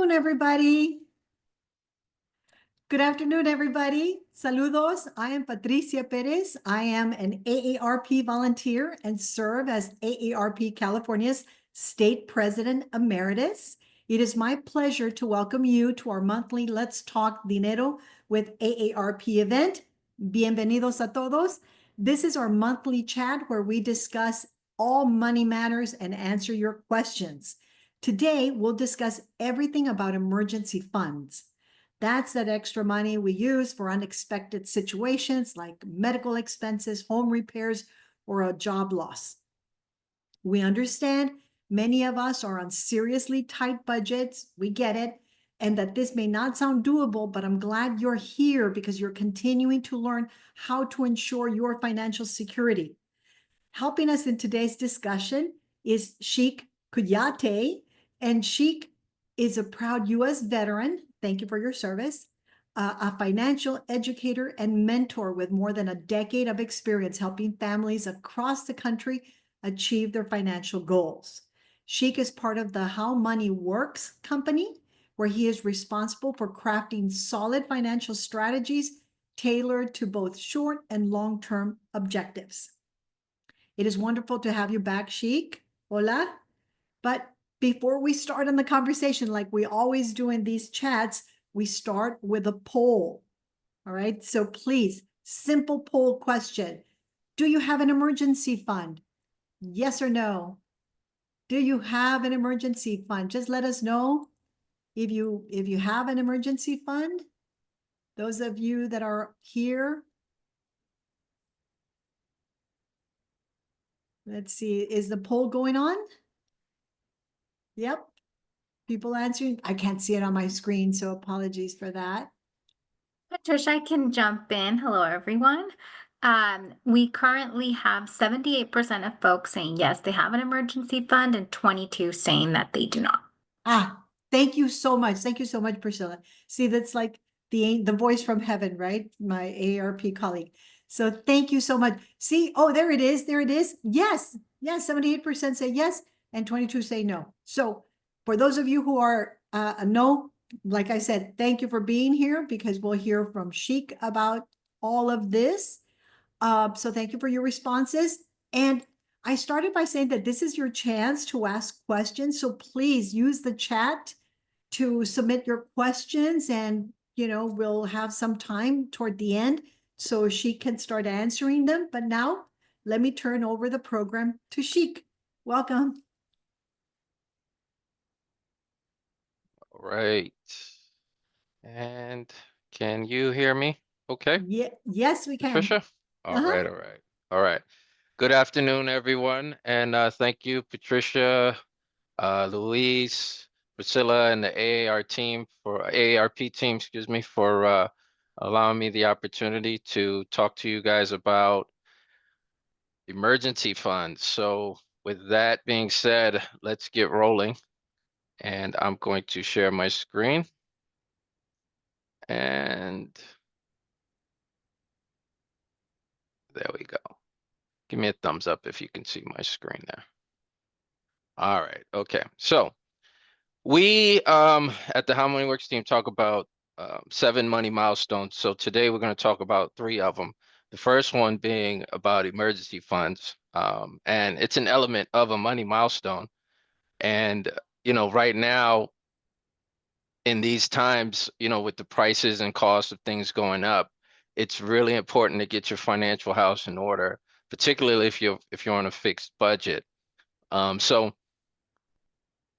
Everybody. Good afternoon, everybody. Saludos. I am Patricia Perez. I am an AARP volunteer and serve as AARP California's State President Emeritus. It is my pleasure to welcome you to our monthly Let's Talk Dinero with AARP event. Bienvenidos a todos. This is our monthly chat where we discuss all money matters and answer your questions. Today, we'll discuss everything about emergency funds. That's that extra money we use for unexpected situations like medical expenses, home repairs, or a job loss. We understand many of us are on seriously tight budgets. We get it. And that this may not sound doable, but I'm glad you're here because you're continuing to learn how to ensure your financial security. Helping us in today's discussion is Sheik Kuyate, and Sheik is a proud U.S. veteran. Thank you for your service. A financial educator and mentor with more than a decade of experience helping families across the country achieve their financial goals. Sheik is part of the How Money Works company, where he is responsible for crafting solid financial strategies tailored to both short and long-term objectives. It is wonderful to have you back, Sheik. Hola. But before we start on the conversation, like we always do in these chats, we start with a poll. All right. So please, simple poll question. Do you have an emergency fund? Yes or no? Do you have an emergency fund? Just let us know if you have an emergency fund. Those of you that are here. Let's see, is the poll going on? Yep. People answering. I can't see it on my screen, so apologies for that. Patricia, I can jump in. Hello, everyone. We currently have 78% of folks saying yes, they have an emergency fund, and 22 saying that they do not. Thank you so much. Thank you so much, Priscilla. See, that's like the voice from heaven, right? My AARP colleague. So thank you so much. See, oh, there it is. There it is. Yes. Yes. 78% say yes and 22 say no. So for those of you who are no, like I said, thank you for being here because we'll hear from Sheik about all of this. So thank you for your responses. And I started by saying that this is your chance to ask questions. So please use the chat to submit your questions, and we'll have some time toward the end so she can start answering them. But now let me turn over the program to Sheik. Welcome. All right. And can you hear me? Okay. Yeah, yes, we can. Patricia? All right. All right. Good afternoon, everyone. And thank you, Patricia, Luis, Priscilla, and the AARP team, excuse me, for allowing me the opportunity to talk to you guys about emergency funds. So with that being said, let's get rolling. And I'm going to share my screen. And there we go. Give me a thumbs up if you can see my screen there. All right. Okay. So we at the How Money Works team talk about 7 money milestones. So today we're going to talk about 3 of them. The first one being about emergency funds. And it's an element of a money milestone. And, right now in these times, with the prices and costs of things going up, it's really important to get your financial house in order, particularly if you're on a fixed budget. So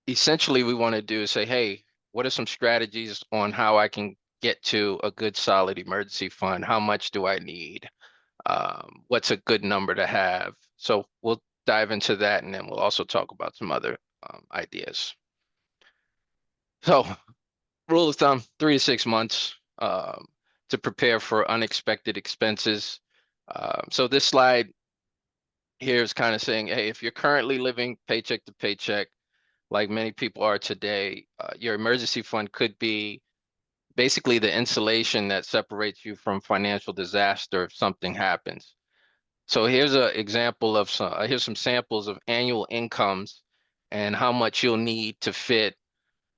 essentially we want to do is say, hey, what are some strategies on how I can get to a good solid emergency fund? How much do I need? What's a good number to have? So we'll dive into that, and then we'll also talk about some other ideas. So rule of thumb, 3 to 6 months to prepare for unexpected expenses. So this slide here is kind of saying, hey, if you're currently living paycheck to paycheck, like many people are today, your emergency fund could be basically the insulation that separates you from financial disaster if something happens. So here's an example of here's some samples of annual incomes and how much you'll need to fit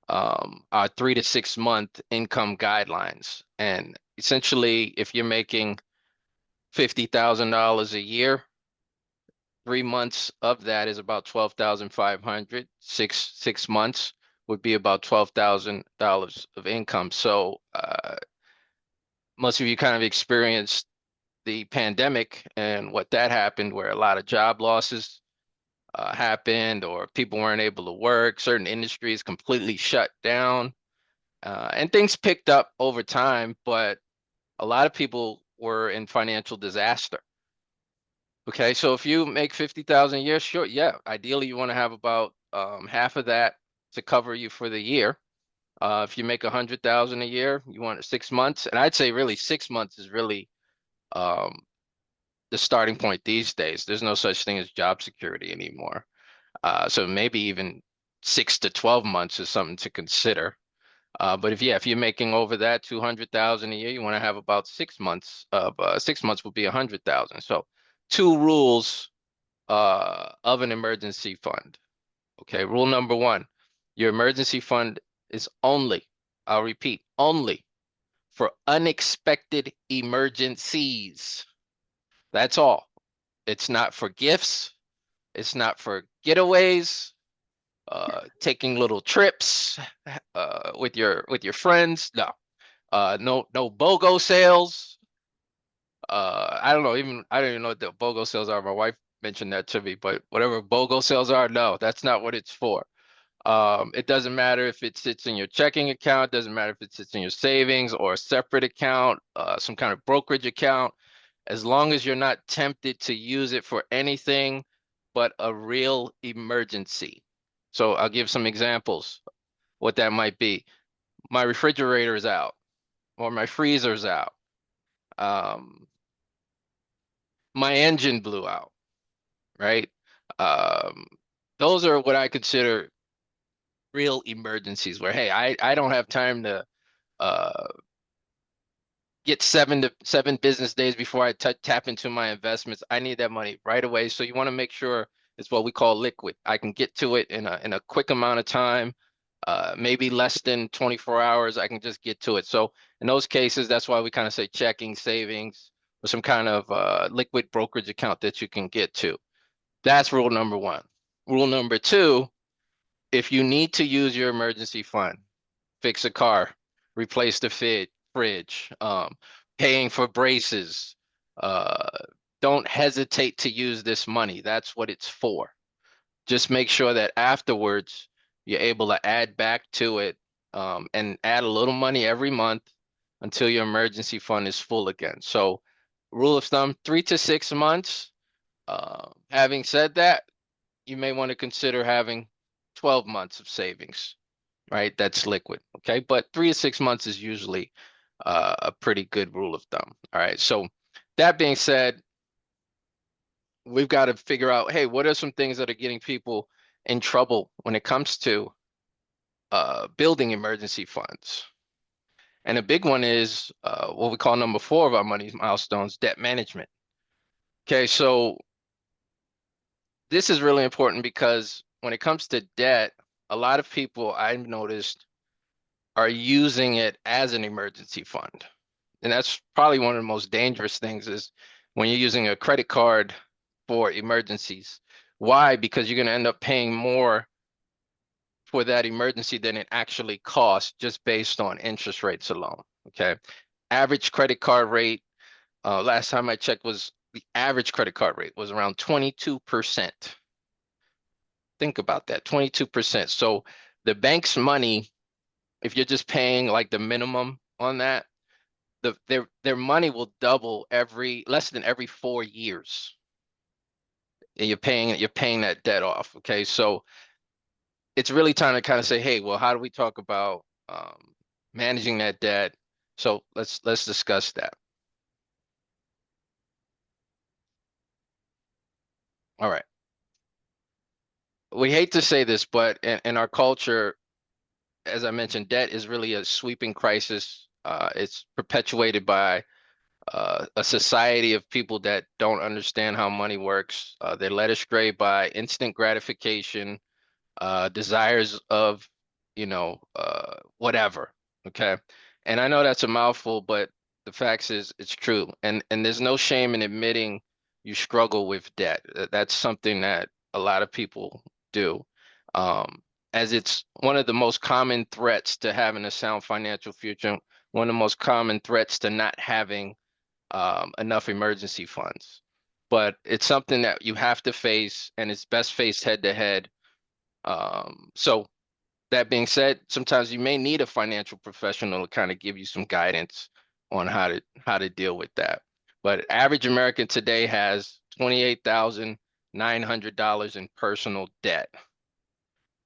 are 3 to 6 month income guidelines. And essentially, if you're making $50,000 a year, 3 months of that is about 12,500. Six months would be about $12,000 of income. So most of you kind of experienced the pandemic and what that happened, where a lot of job losses happened, or people weren't able to work. Certain industries completely shut down, and things picked up over time, but a lot of people were in financial disaster. Okay, so if you make 50,000 a year, sure, yeah, ideally you want to have about half of that to cover you for the year. If you make 100,000 a year, you want 6 months, and I'd say really 6 months is really um, the starting point these days. There's no such thing as job security anymore. So maybe even 6 to 12 months is something to consider. But if you're making over that 200,000 a year, you want to have about 6 months of 6 months would be 100,000. So two rules of an emergency fund. Okay, rule number one, your emergency fund is only, I'll repeat, only for unexpected emergencies. That's all. It's not for gifts. It's not for getaways, taking little trips with your friends. No, no BOGO sales. I don't know. I don't even know what the BOGO sales are. My wife mentioned that to me, but whatever BOGO sales are, no, that's not what it's for. It doesn't matter if it sits in your checking account. Doesn't matter if it sits in your savings or a separate account, some kind of brokerage account. As long as you're not tempted to use it for anything but a real emergency. So I'll give some examples what that might be. My refrigerator is out, or my freezer's out. Um, my engine blew out, right? Um, those are what I consider real emergencies where, hey, I don't have time to uh, get 7 business days before I tap into my investments. I need that money right away. So you want to make sure it's what we call liquid. I can get to it in a quick amount of time, maybe less than 24 hours. I can just get to it. So in those cases, that's why we kind of say checking, savings, or some kind of liquid brokerage account that you can get to. That's rule number one. Rule number two, if you need to use your emergency fund, fix a car, replace the fridge, paying for braces. Uh, don't hesitate to use this money. That's what it's for. Just make sure that afterwards you're able to add back to it, and add a little money every month until your emergency fund is full again. So rule of thumb, 3 to 6 months. Having said that, you may want to consider having 12 months of savings, right? That's liquid, okay? But 3 to 6 months is usually a pretty good rule of thumb. All right. So that being said, we've got to figure out, hey, what are some things that are getting people in trouble when it comes to building emergency funds? And a big one is what we call number 4 of our money milestones, debt management. Okay, so this is really important because when it comes to debt, a lot of people I've noticed are using it as an emergency fund. And that's probably one of the most dangerous things is when you're using a credit card for emergencies. Why? Because you're going to end up paying more for that emergency than it actually costs just based on interest rates alone. Okay. Average credit card rate, last time I checked, was the average credit card rate was around 22%. Think about that, 22%. So the bank's money, if you're just paying like the minimum on that, their money will double less than every 4 years. And you're paying that debt off. Okay. So it's really time to kind of say, hey, well, how do we talk about managing that debt? So let's discuss that. All right. We hate to say this, but in our culture, as I mentioned, debt is really a sweeping crisis. It's perpetuated by a society of people that don't understand how money works. They're led astray by instant gratification, desires of whatever. Okay. And I know that's a mouthful, but the facts is it's true. And there's no shame in admitting you struggle with debt. That's something that a lot of people do. As it's one of the most common threats to having a sound financial future, one of the most common threats to not having enough emergency funds. But it's something that you have to face, and it's best faced head to head. So that being said, sometimes you may need a financial professional to kind of give you some guidance on how to deal with that. But average American today has $28,900 in personal debt.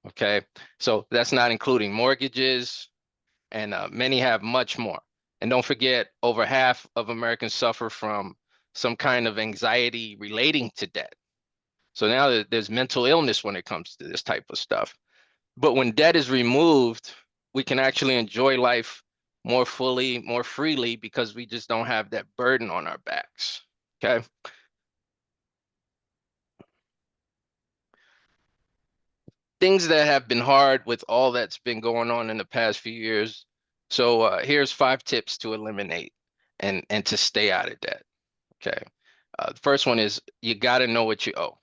Okay, so that's not including mortgages, and many have much more. And don't forget, over half of Americans suffer from some kind of anxiety relating to debt. So now there's mental illness when it comes to this type of stuff. But when debt is removed, we can actually enjoy life more fully, more freely, because we just don't have that burden on our backs. Okay. Things that have been hard with all that's been going on in the past few years. So here's 5 tips to eliminate and to stay out of debt. Okay. The first one is you got to know what you owe.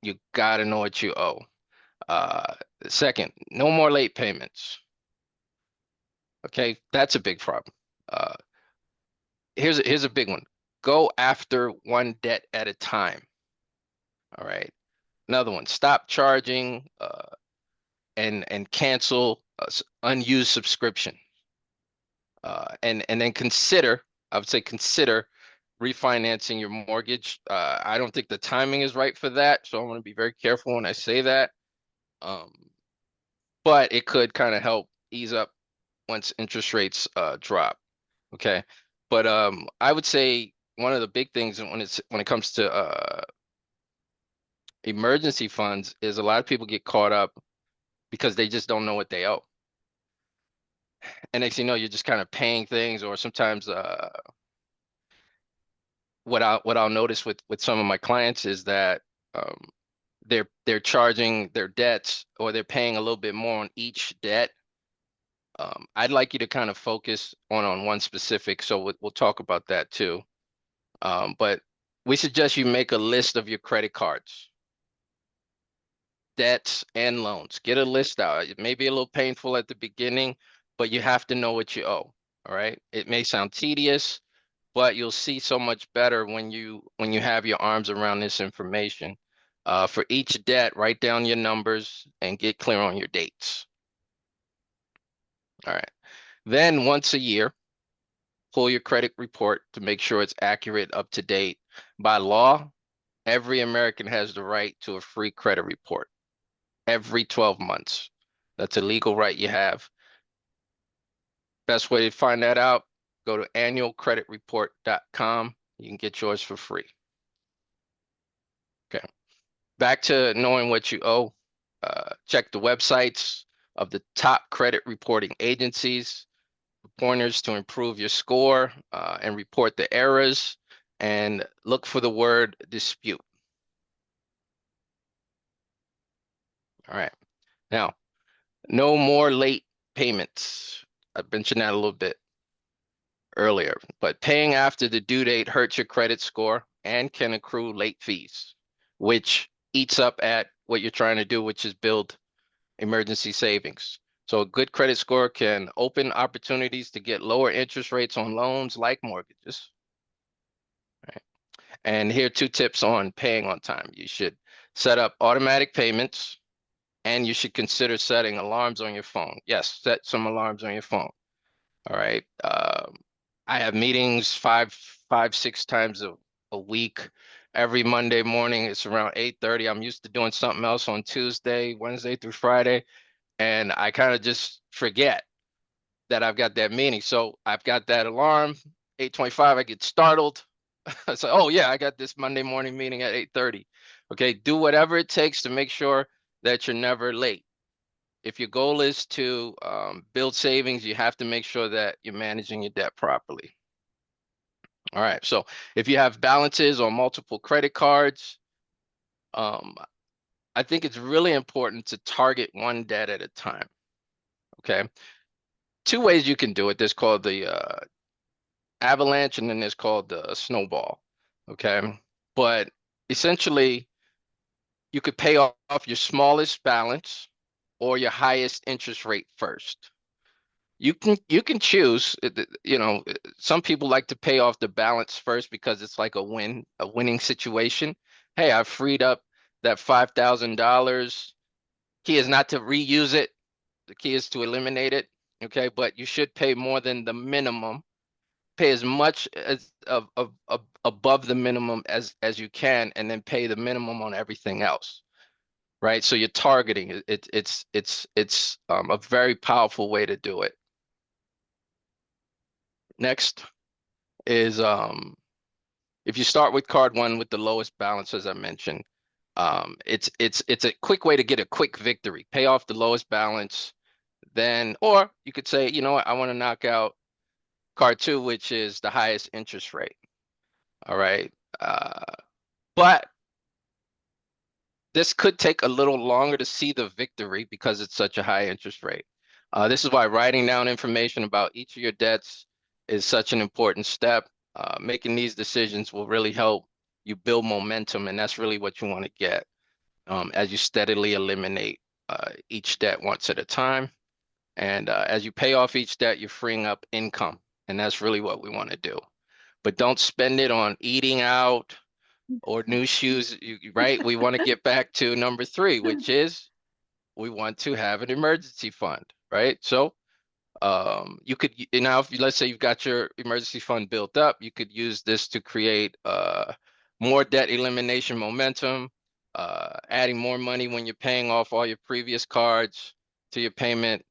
You got to know what you owe. Second, no more late payments. Okay, that's a big problem. Uh, here's a big one. Go after one debt at a time. All right. Another one. Stop charging and cancel unused subscription. And then consider. I would say consider refinancing your mortgage. I don't think the timing is right for that, so I want to be very careful when I say that. Um, but it could kind of help ease up once interest rates drop. Okay. But I would say one of the big things when it comes to emergency funds is a lot of people get caught up because they just don't know what they owe. And next thing you know, you're just kind of paying things, or sometimes what I'll notice with some of my clients is that um, they're charging their debts, or they're paying a little bit more on each debt. I'd like you to kind of focus on one specific, so we'll talk about that too. But we suggest you make a list of your credit cards, debts, and loans. Get a list out. It may be a little painful at the beginning, but you have to know what you owe. All right. It may sound tedious, but you'll see so much better when you have your arms around this information. For each debt, write down your numbers and get clear on your dates. All right. Then once a year, pull your credit report to make sure it's accurate, up to date. By law, every American has the right to a free credit report every 12 months. That's a legal right you have. Best way to find that out, go to annualcreditreport.com. You can get yours for free. Okay. Back to knowing what you owe. Check the websites of the top credit reporting agencies, pointers to improve your score, and report the errors, and look for the word dispute. All right. Now, no more late payments. I mentioned that a little bit earlier, but paying after the due date hurts your credit score and can accrue late fees, which eats up at what you're trying to do, which is build emergency savings. So a good credit score can open opportunities to get lower interest rates on loans like mortgages. Right. And here are 2 tips on paying on time. You should set up automatic payments, and you should consider setting alarms on your phone. Yes, set some alarms on your phone. All right. I have meetings 6 times a week. Every Monday morning, it's around 8:30. I'm used to doing something else on Tuesday, Wednesday through Friday, and I kind of just forget that I've got that meeting. So I've got that alarm, 8:25. I get startled. I say, oh yeah, I got this Monday morning meeting at 8:30. Okay, do whatever it takes to make sure that you're never late. If your goal is to build savings, you have to make sure that you're managing your debt properly. All right, so if you have balances on multiple credit cards, I think it's really important to target one debt at a time. okay? Two ways you can do it. There's called the avalanche, and then there's called the snowball, okay? But essentially, you could pay off your smallest balance or your highest interest rate first. You can choose, some people like to pay off the balance first because it's like a winning situation. Hey, I've freed up that $5,000. Key is not to reuse it. The key is to eliminate it. Okay, but you should pay more than the minimum. Pay as much as of above the minimum as you can, and then pay the minimum on everything else. Right. So you're targeting it. It's a very powerful way to do it. Next is if you start with card one with the lowest balance, as I mentioned, it's a quick way to get a quick victory. Pay off the lowest balance, then, or you could say, you know what, I want to knock out card two, which is the highest interest rate. All right. Uh, but this could take a little longer to see the victory because it's such a high interest rate. This is why writing down information about each of your debts is such an important step. Making these decisions will really help you build momentum, and that's really what you want to get as you steadily eliminate each debt once at a time. And as you pay off each debt, you're freeing up income, and that's really what we want to do. But don't spend it on eating out or new shoes, right? We want to get back to number three, which is we want to have an emergency fund, right? So you could now, if let's say you've got your emergency fund built up, you could use this to create more debt elimination momentum, adding more money when you're paying off all your previous cards to your payment,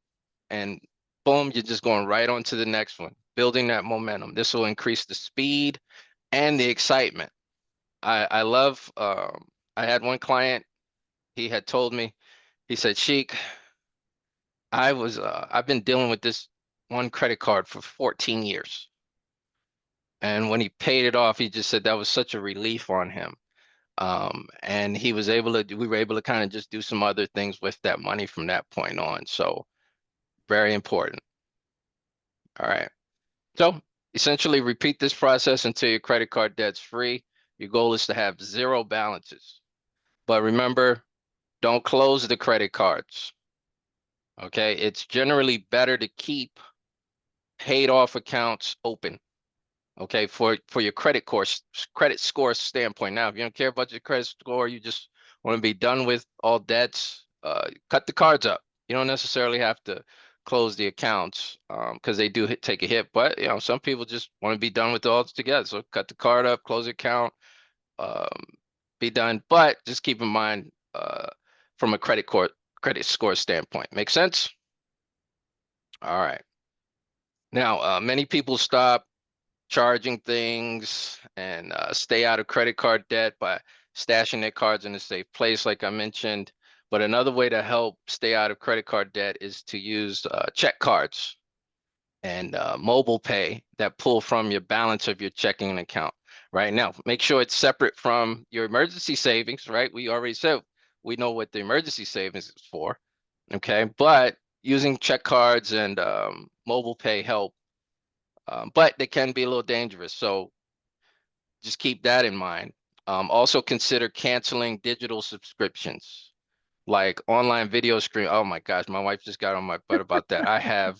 and boom, you're just going right on to the next one, building that momentum. This will increase the speed and the excitement. I love, I had one client, he had told me, he said, Sheik, I've been dealing with this one credit card for 14 years. And when he paid it off, he just said that was such a relief on him. And we were able to kind of just do some other things with that money from that point on. So very important. All right. So essentially repeat this process until your credit card debt's free. Your goal is to have zero balances. But remember, don't close the credit cards. Okay, it's generally better to keep paid off accounts open. Okay, for your credit score standpoint. Now, if you don't care about your credit score, you just want to be done with all debts, cut the cards up. You don't necessarily have to close the accounts because they do take a hit. But some people just want to be done with it all together. So cut the card up, close the account, um, be done. But just keep in mind from a credit score standpoint. Make sense? All right. Now, many people stop charging things and stay out of credit card debt by stashing their cards in a safe place, like I mentioned. But another way to help stay out of credit card debt is to use check cards and mobile pay that pull from your balance of your checking account. Right now, make sure it's separate from your emergency savings, right? We already said we know what the emergency savings is for, okay? But using check cards and mobile pay help, but they can be a little dangerous. So just keep that in mind. Also consider canceling digital subscriptions like online video stream. Oh my gosh, my wife just got on my butt about that.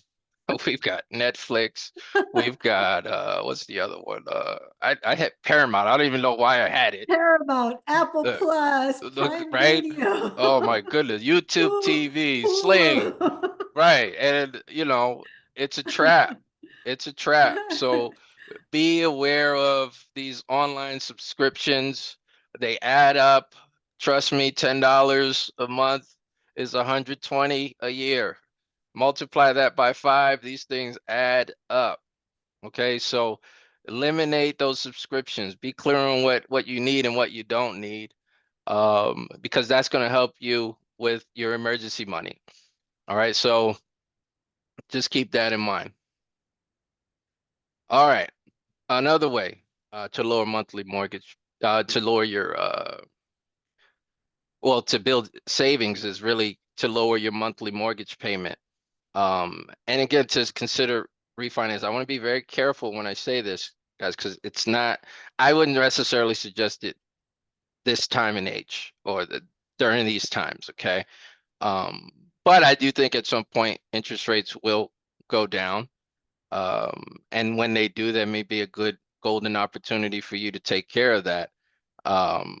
We've got Netflix, we've got what's the other one? I had Paramount. I don't even know why I had it. Paramount, Apple Uh, Plus, Prime right? Video. Oh my goodness, YouTube TV, Sling, right? And it's a trap. It's a trap. So be aware of these online subscriptions. They add up. Trust me, $10 a month is 120 a year. Multiply that by 5, these things add up. Okay, so eliminate those subscriptions. Be clear on what you need and what you don't need, because that's going to help you with your emergency money. All right, so just keep that in mind. All right. Another way to lower monthly mortgage, to lower your, to build savings is really to lower your monthly mortgage payment. And again, to consider refinance, I want to be very careful when I say this, guys, because it's not, I wouldn't necessarily suggest it this time and age or during these times, okay? Um, but I do think at some point interest rates will go down. And when they do, there may be a good golden opportunity for you to take care of that. Um,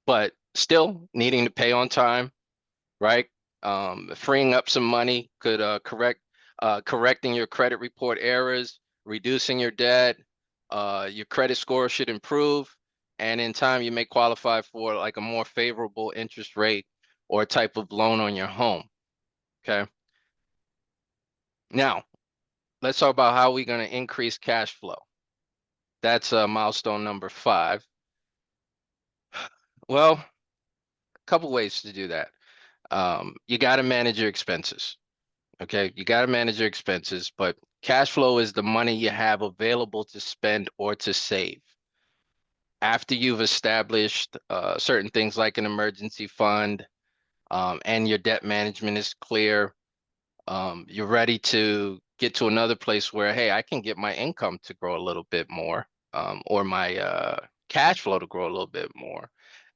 but still needing to pay on time, right? Freeing up some money could correcting your credit report errors, reducing your debt, your credit score should improve, and in time you may qualify for like a more favorable interest rate or type of loan on your home. Okay. Now, let's talk about how we're going to increase cash flow. That's milestone number 5. Well, a couple ways to do that. You got to manage your expenses. Okay, you got to manage your expenses, but cash flow is the money you have available to spend or to save. After you've established certain things like an emergency fund, and your debt management is clear, you're ready to get to another place where, hey, I can get my income to grow a little bit more, or my cash flow to grow a little bit more.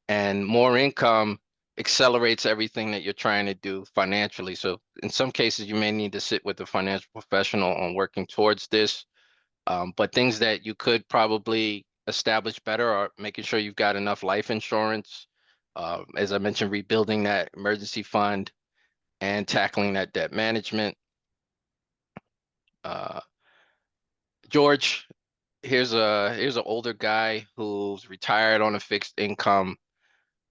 And more income accelerates everything that you're trying to do financially. So in some cases, you may need to sit with a financial professional on working towards this. But things that you could probably establish better are making sure you've got enough life insurance. As I mentioned, rebuilding that emergency fund and tackling that debt management. Uh, George, here's an older guy who's retired on a fixed income.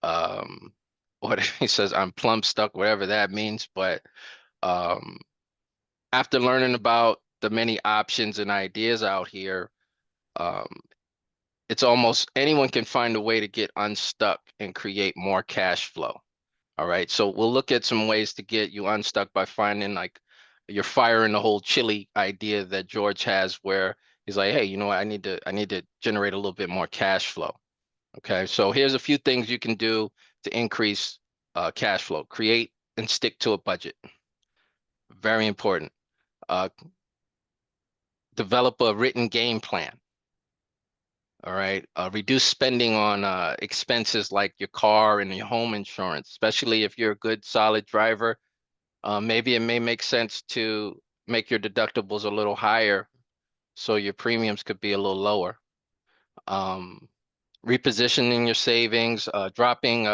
Um, what he says, I'm plumb stuck, whatever that means. But um, after learning about the many options and ideas out here, um, it's almost anyone can find a way to get unstuck and create more cash flow. All right. So we'll look at some ways to get you unstuck by finding like you're firing the whole chili idea that George has where he's like, hey, you know what? I need to generate a little bit more cash flow. Okay. So here's a few things you can do to increase cash flow. Create and stick to a budget. Very important. Uh, develop a written game plan. All right. Reduce spending on expenses like your car and your home insurance, especially if you're a good, solid driver. Maybe it may make sense to make your deductibles a little higher so your premiums could be a little lower. Um, repositioning your savings, dropping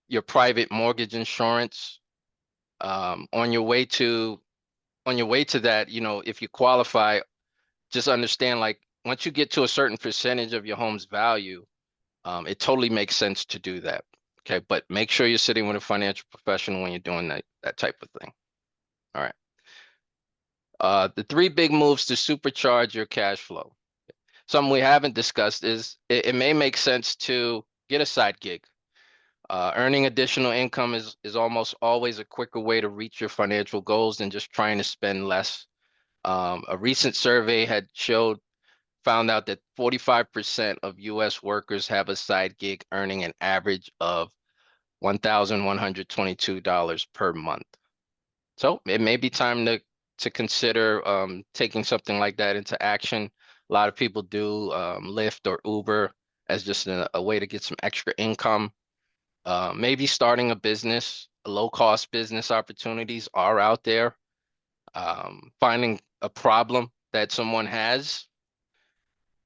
your private mortgage insurance. On your way to that, you know, if you qualify, just understand like once you get to a certain percentage of your home's value, it totally makes sense to do that. Okay, but make sure you're sitting with a financial professional when you're doing that type of thing. All right. The 3 big moves to supercharge your cash flow. Something we haven't discussed is it may make sense to get a side gig. Earning additional income is almost always a quicker way to reach your financial goals than just trying to spend less. A recent survey found out that 45% of US workers have a side gig earning an average of $1,122 per month. So it may be time to consider taking something like that into action. A lot of people do Lyft or Uber as just a way to get some extra income. Maybe starting a business, low-cost business opportunities are out there. Finding a problem that someone has.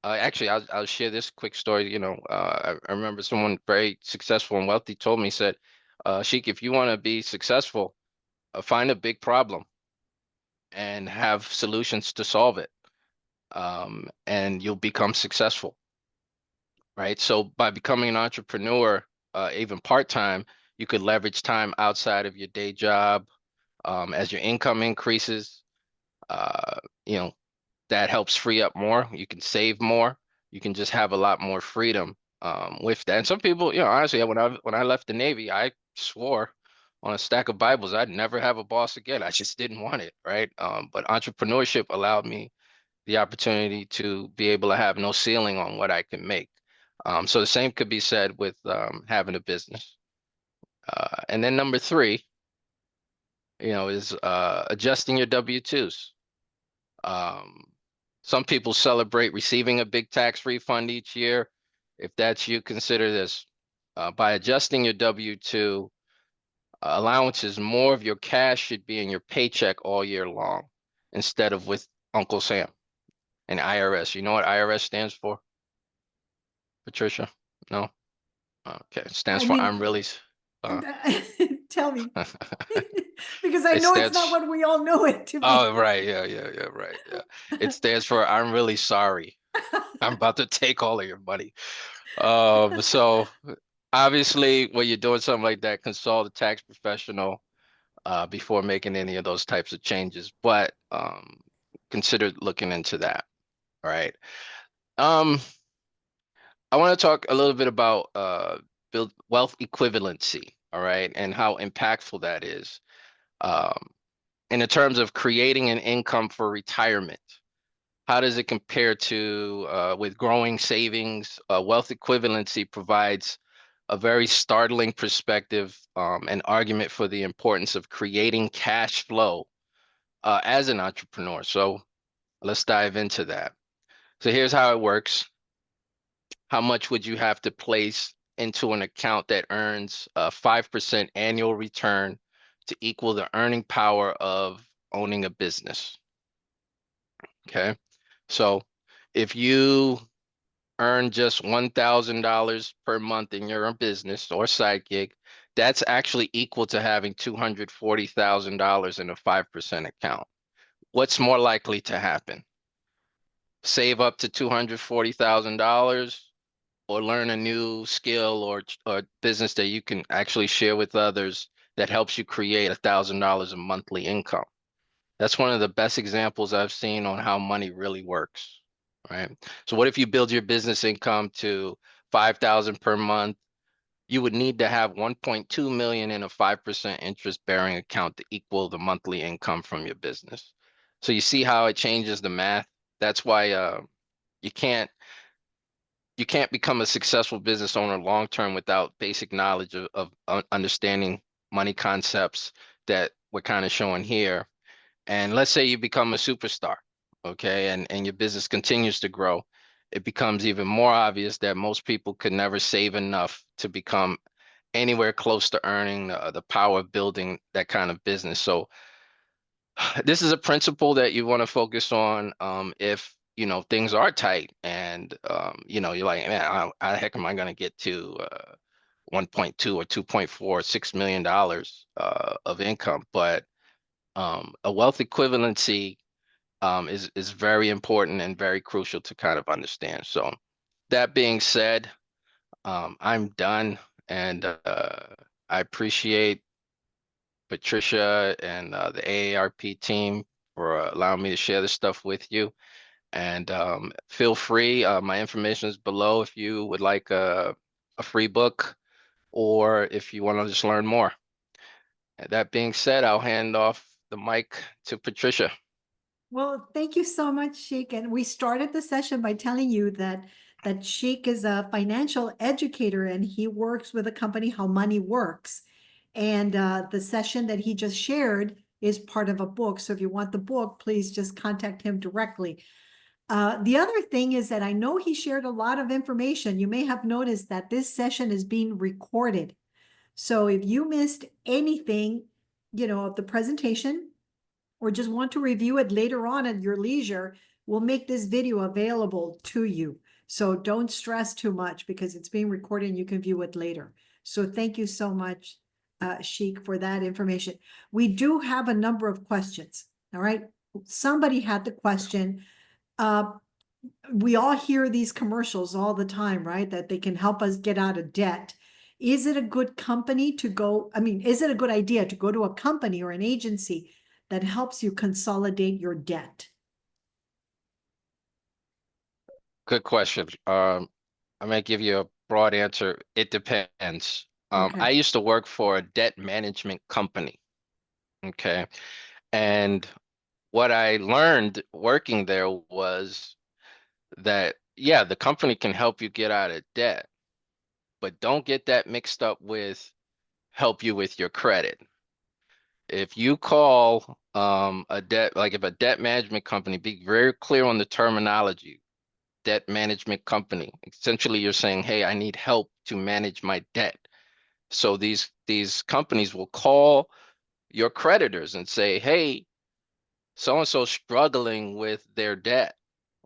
Actually, I'll share this quick story. You know, I remember someone very successful and wealthy told me, said, Sheik, if you want to be successful, find a big problem and have solutions to solve it, and you'll become successful, right? So by becoming an entrepreneur, even part-time, you could leverage time outside of your day job. As your income increases, uh, you know, that helps free up more. You can save more. You can just have a lot more freedom with that. And some people, you know, honestly, when I left the Navy, I swore on a stack of Bibles I'd never have a boss again. I just didn't want it, right? But entrepreneurship allowed me the opportunity to be able to have no ceiling on what I can make. So the same could be said with having a business. And then number 3 is adjusting your W-2s. Some people celebrate receiving a big tax refund each year. If that's you, consider this. By adjusting your W-2, allowances, more of your cash should be in your paycheck all year long instead of with Uncle Sam and IRS. You know what IRS stands for, Patricia? No? Okay, it stands I for mean, I'm really, tell me, because I it know it's not stands, what we all know it to be. oh, right, yeah, right, yeah. It stands for I'm really sorry. I'm about to take all of your money. So obviously, when you're doing something like that, consult a tax professional before making any of those types of changes. But consider looking into that. All right. Um, I want to talk a little bit about build wealth equivalency. All right, and how impactful that is. Um, in the terms of creating an income for retirement. How does it compare to with growing savings? Wealth equivalency provides a very startling perspective and argument for the importance of creating cash flow as an entrepreneur. So let's dive into that. So here's how it works. How much would you have to place into an account that earns a 5% annual return to equal the earning power of owning a business? Okay. So if you earn just $1,000 per month in your business or side gig, that's actually equal to having $240,000 in a 5% account. What's more likely to happen? Save up to $240,000 or learn a new skill or business that you can actually share with others that helps you create $1,000 a monthly income. That's one of the best examples I've seen on how money really works, right? So what if you build your business income to 5,000 per month? You would need to have 1.2 million in a 5% interest bearing account to equal the monthly income from your business. So you see how it changes the math. That's why you can't you can't become a successful business owner long term without basic knowledge of understanding money concepts that we're kind of showing here. And let's say you become a superstar, okay, and your business continues to grow. It becomes even more obvious that most people could never save enough to become anywhere close to earning the power of building that kind of business. So this is a principle that you want to focus on if things are tight and you're like, man, how the heck am I going to get to 1.2 or 2.4 $6 million of income? But a wealth equivalency is very important and very crucial to kind of understand. So that being said, I'm done, and I appreciate Patricia and the AARP team for allowing me to share this stuff with you. And feel free, my information is below if you would like a free book or if you want to just learn more. That being said, I'll hand off the mic to Patricia. Well, thank you so much, Sheik. And we started the session by telling you that Sheik is a financial educator and he works with a company, How Money Works. And the session that he just shared is part of a book. So if you want the book, please just contact him directly. The other thing is that I know he shared a lot of information. You may have noticed that this session is being recorded. So if you missed anything, of the presentation, or just want to review it later on at your leisure, we'll make this video available to you. So don't stress too much because it's being recorded and you can view it later. So thank you so much, Sheik, for that information. We do have a number of questions, all right? Somebody had the question, we all hear these commercials all the time, right? That they can help us get out of debt. Is it a good company to go? I mean, is it a good idea to go to a company or an agency that helps you consolidate your debt? Good question. I'm gonna give you a broad answer. It depends. Okay. I used to work for a debt management company. Okay. And what I learned working there was that, yeah, the company can help you get out of debt, but don't get that mixed up with help you with your credit. if you call a debt, like if a debt management company, be very clear on the terminology. Debt management company. Essentially, you're saying, hey, I need help to manage my debt. So these companies will call your creditors and say, hey, so and so struggling with their debt.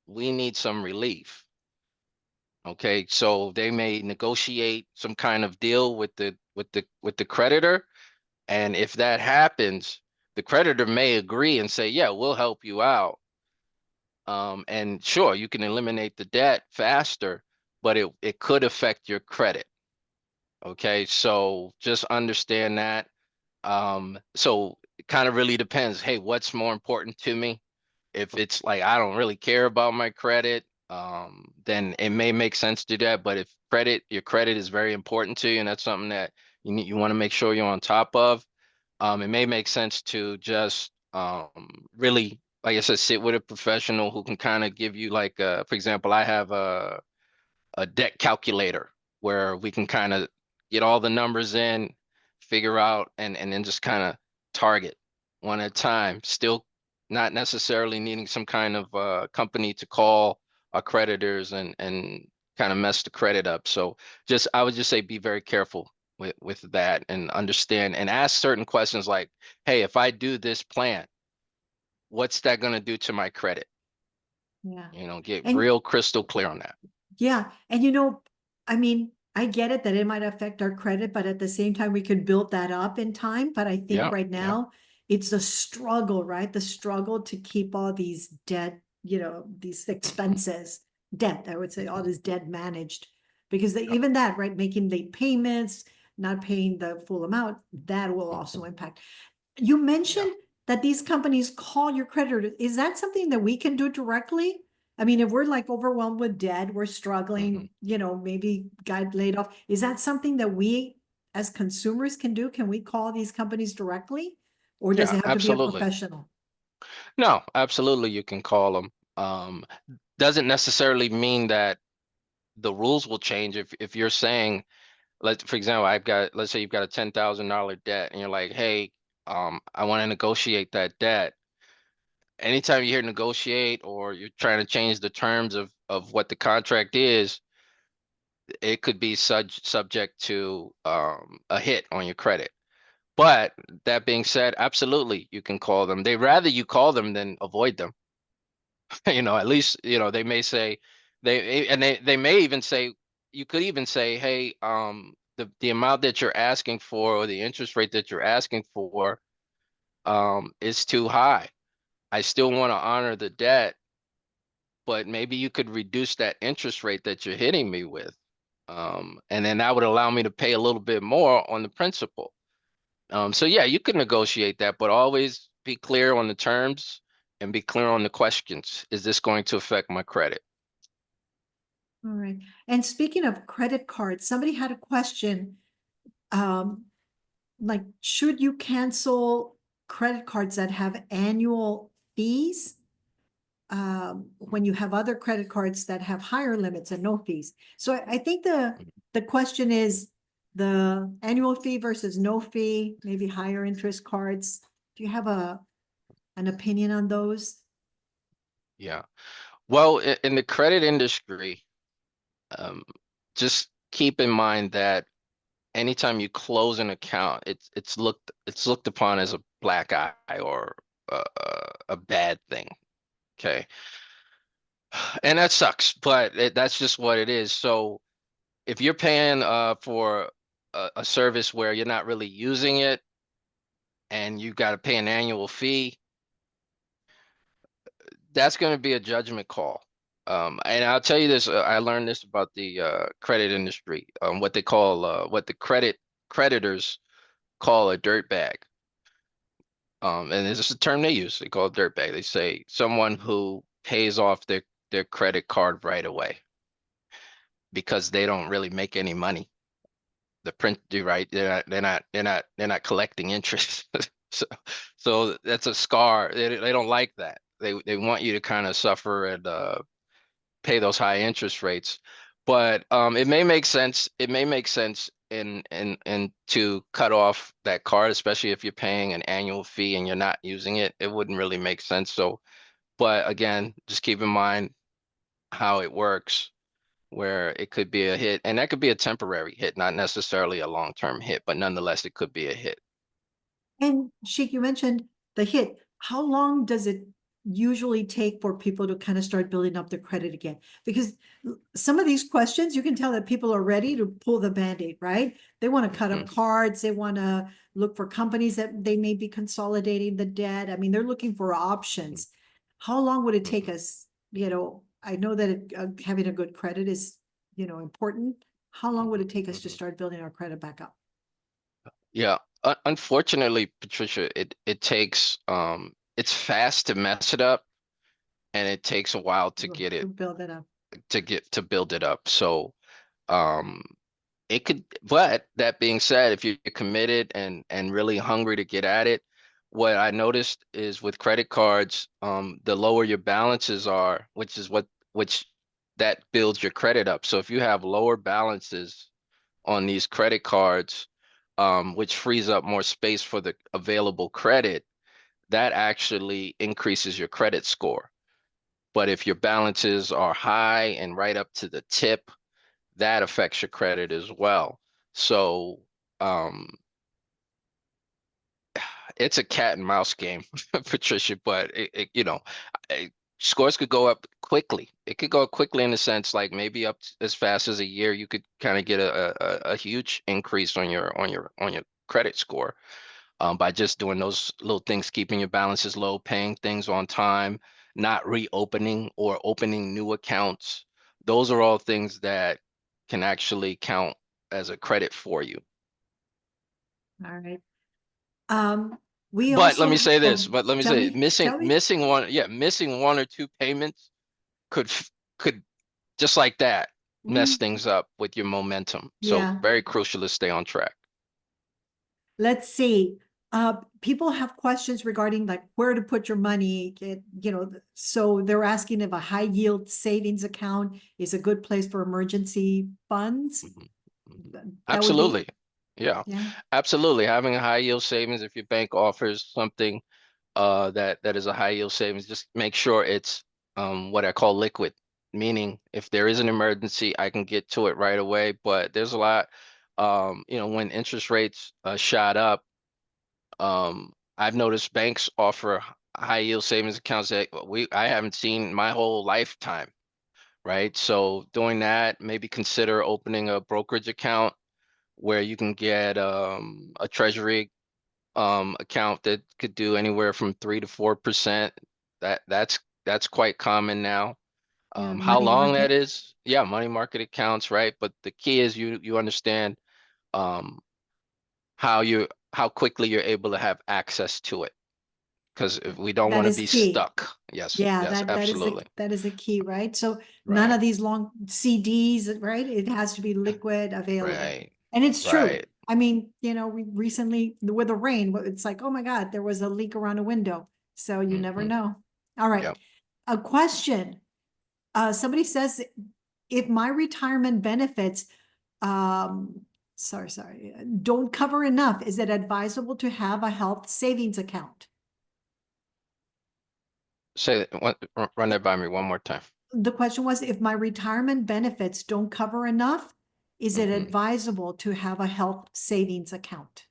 We need some relief. Okay, so they may negotiate some kind of deal with the creditor, and if that happens, the creditor may agree and say, yeah, we'll help you out. And sure, you can eliminate the debt faster, but it could affect your credit. Okay, so just understand that. So it kind of really depends. Hey, what's more important to me? If it's like I don't really care about my credit, then it may make sense to do that. But if your credit is very important to you, and that's something that you want to make sure you're on top of, it may make sense to just really, like I said, sit with a professional who can kind of give you like, for example, I have a debt calculator where we can kind of get all the numbers in, figure out, and then just kind of target one at a time. Still not necessarily needing some kind of company to call our creditors and kind of mess the credit up. So just I would just say be very careful with that and understand and ask certain questions like, hey, if I do this plan, what's that going to do to my credit? Yeah. Get And real crystal clear on that. yeah, and I mean, I get it that it might affect our credit, but at the same time, we could build that up in time. But I think Yeah, right yeah, now, it's a struggle, right? The struggle to keep all these debt, these mhm, expenses, debt, I would say, all mhm, this debt managed. Because yep, even that, right, making late payments, not paying the full amount, that will also mhm, impact. You yeah. mentioned that these companies call your creditor. Is that something that we can do directly? I mean, if we're like overwhelmed with debt, we're Mhm. struggling, maybe got laid off. Is that something that we as consumers can do? Can we call these companies directly? Or does Yeah, it have to be a absolutely. professional? No, absolutely. You can call them. Doesn't necessarily mean that the rules will change. If you're saying, for example, let's say you've got a $10,000 debt, and you're like, hey, I want to negotiate that debt. Anytime you hear negotiate or you're trying to change the terms of what the contract is, it could be subject to a hit on your credit. But that being said, absolutely, you can call them. They rather you call them than avoid them. At least, they may say they may even say you could even say, hey, the amount that you're asking for or the interest rate that you're asking for is too high. I still want to honor the debt, but maybe you could reduce that interest rate that you're hitting me with. And then that would allow me to pay a little bit more on the principal. So yeah, you can negotiate that, but always be clear on the terms and be clear on the questions. Is this going to affect my credit? All right. And speaking of credit cards, somebody had a question. Um, like, should you cancel credit cards that have annual fees? When you have other credit cards that have higher limits and no fees. So I think the question is the annual fee versus no fee, maybe higher interest cards. Do you have an opinion on those? Yeah. Well, in the credit industry, um, just keep in mind that anytime you close an account, it's looked upon as a black eye or a bad thing. Okay. And that sucks, but that's just what it is. So if you're paying for a service where you're not really using it and you got to pay an annual fee, that's going to be a judgment call. And I'll tell you this, I learned this about the credit industry, what the creditors call a dirt bag. And this is a term they use. They call it dirt bag. They say someone who pays off their credit card right away because they don't really make any money. The print do right. They're not collecting interest. So that's a scar. They don't like that. They want you to kind of suffer and pay those high interest rates. But it may make sense. It may make sense in to cut off that card, especially if you're paying an annual fee and you're not using it. It wouldn't really make sense. So, but again, just keep in mind how it works, where it could be a hit, and that could be a temporary hit, not necessarily a long-term hit, but nonetheless, it could be a hit. And Sheik, you mentioned the hit. How long does it usually take for people to kind of start building up their credit again? Because some of these questions, you can tell that people are ready to pull the Band-Aid, right? They want to cut up Mhm, cards. They want to look for companies that they may be consolidating the debt. I mean, they're looking for options. How long would it take mhm, us? I know that having a good credit is, important. How long would mhm, it take us to mhm. start building our credit back up? Yeah, unfortunately, Patricia, it takes it's fast to mess it up, and it takes a while to get To it build it up. to build it up. So um it could, but that being said, if you're committed and really hungry to get at it, what I noticed is with credit cards, the lower your balances are, which that builds your credit up. So if you have lower balances on these credit cards, which frees up more space for the available credit, that actually increases your credit score. But if your balances are high and right up to the tip, that affects your credit as well. So um, it's a cat and mouse game, Patricia, but scores could go up quickly. It could go up quickly in the sense like maybe as fast as a year, you could kind of get a huge increase on your credit score by just doing those little things, keeping your balances low, paying things on time, not reopening or opening new accounts. Those are all things that can actually count as a credit for you. All right. We But let me also, say this, oh, but let me tell say me, missing tell me. missing one, yeah, missing one or two payments could just like that mess Mhm. things up with your momentum. So Yeah, very crucial to stay on track. let's see. People have questions regarding like where to put your money. So they're asking if a high yield savings account is a good place for emergency funds. Mhm, mhm. That would be, Absolutely. Yeah, yeah, absolutely. Having a high yield savings, if your bank offers something that is a high yield savings, just make sure it's what I call liquid, meaning if there is an emergency, I can get to it right away. But there's a lot, when interest rates shot up, I've noticed banks offer high yield savings accounts that I haven't seen my whole lifetime, right? So doing that, maybe consider opening a brokerage account where you can get a treasury account that could do anywhere from 3 to 4%. That's quite common now. yeah, How money long that market. is? Yeah, money market accounts, right? But the key is you understand um how quickly you're able to have access to it. Because if we don't That want to is be key. stuck. Yes, Yeah, yes, absolutely. that is a key, right? So none Right, of these long CDs, right? It has to be liquid available. right, And it's true. right. I mean, we recently with the rain, it's like, oh my God, there was a leak around a window. So you never Hmm. know. All right. Yep. A question. Somebody says if my retirement benefits, um, sorry, don't cover enough, is it advisable to have a health savings account? Run that by me one more time. The question was, if my retirement benefits don't cover enough, is it Hmm. advisable to have a health savings account?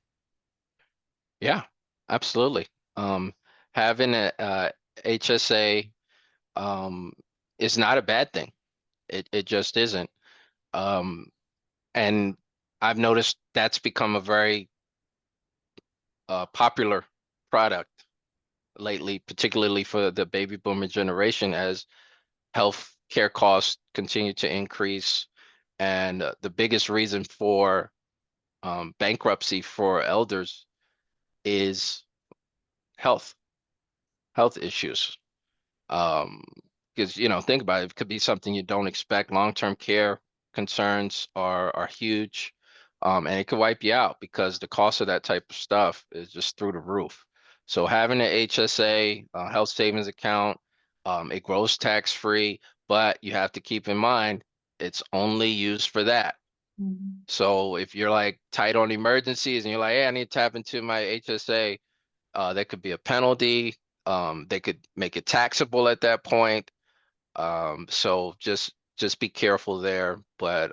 Yeah, absolutely. Having a HSA um, is not a bad thing. It just isn't. Um, and I've noticed that's become a very popular product lately, particularly for the baby boomer generation, as health care costs continue to increase. And the biggest reason for bankruptcy for elders is health, health issues. Um, because think about it, it could be something you don't expect. Long-term care concerns are huge, and it could wipe you out because the cost of that type of stuff is just through the roof. So having an HSA, health savings account, it grows tax-free, but you have to keep in mind It's only used for that. Mhm. So if you're like tight on emergencies and you're like, hey, I need to tap into my HSA, there could be a penalty. They could make it taxable at that point. So just be careful there. But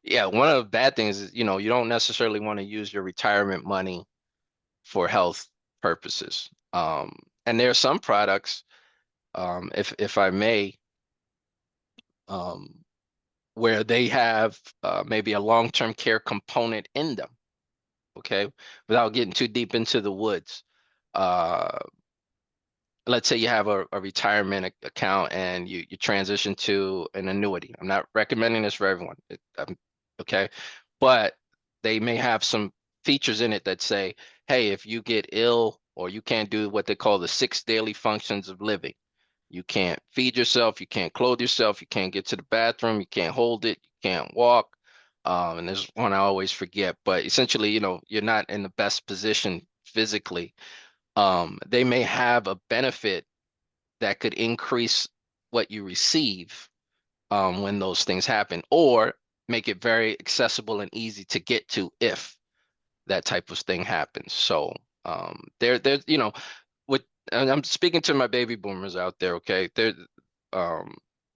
yeah, one of the bad things is, you don't necessarily want to use your retirement money for health purposes. And there are some products, if I may, um, where they have maybe a long-term care component in them. Okay, without getting too deep into the woods. Uh, let's say you have a retirement account and you transition to an annuity. I'm not recommending this for everyone. Okay, but they may have some features in it that say, hey, if you get ill or you can't do what they call the 6 daily functions of living, you can't feed yourself, you can't clothe yourself, you can't get to the bathroom, you can't hold it, you can't walk. And there's one I always forget, but essentially, you're not in the best position physically. They may have a benefit that could increase what you receive when those things happen, or make it very accessible and easy to get to if that type of thing happens. So there's with and I'm speaking to my baby boomers out there, okay? Um,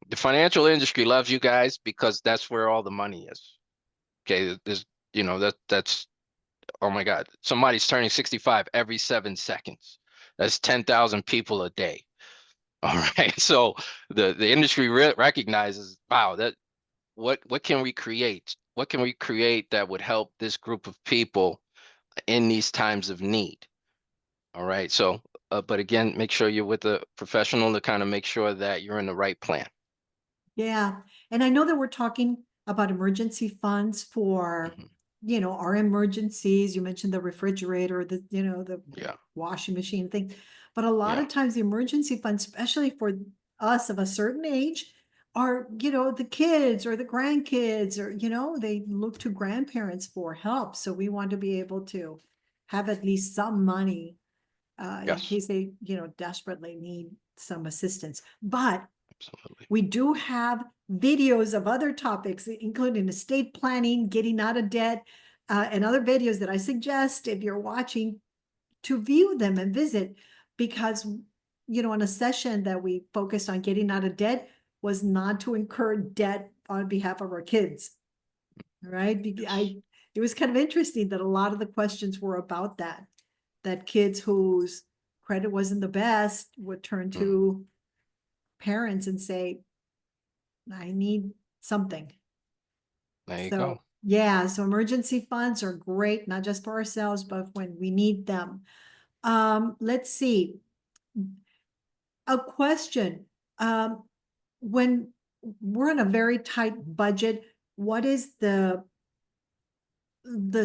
the financial industry loves you guys because that's where all the money is. Okay, there's that's oh my God, somebody's turning 65 every 7 seconds. That's 10,000 people a day. All right. So the industry recognizes, wow, that what can we create? What can we create that would help this group of people in these times of need? All right. So, but again, make sure you're with a professional to kind of make sure that you're in the right plan. Yeah, and I know that we're talking about emergency funds for, Mhm. our emergencies. You mentioned the refrigerator, the Yeah. washing machine thing. But a lot Yeah. of times the emergency funds, especially for us of a certain age, are, the kids or the grandkids, or, they look to grandparents for help. So we want to be able to have at least some money in Yes. case they, desperately need some assistance. But Absolutely. we do have videos of other topics, including estate planning, getting out of debt, and other videos that I suggest if you're watching to view them and visit, because, in a session that we focused on getting out of debt was not to incur debt on behalf of our kids. Right? Yes. It was kind of interesting that a lot of the questions were about that kids whose credit wasn't the best would turn Mm, to parents and say, I need something. there you So, go. yeah, so emergency funds are great, not just for ourselves, but when we need them. Let's see. A question. When we're on a very tight budget, what is the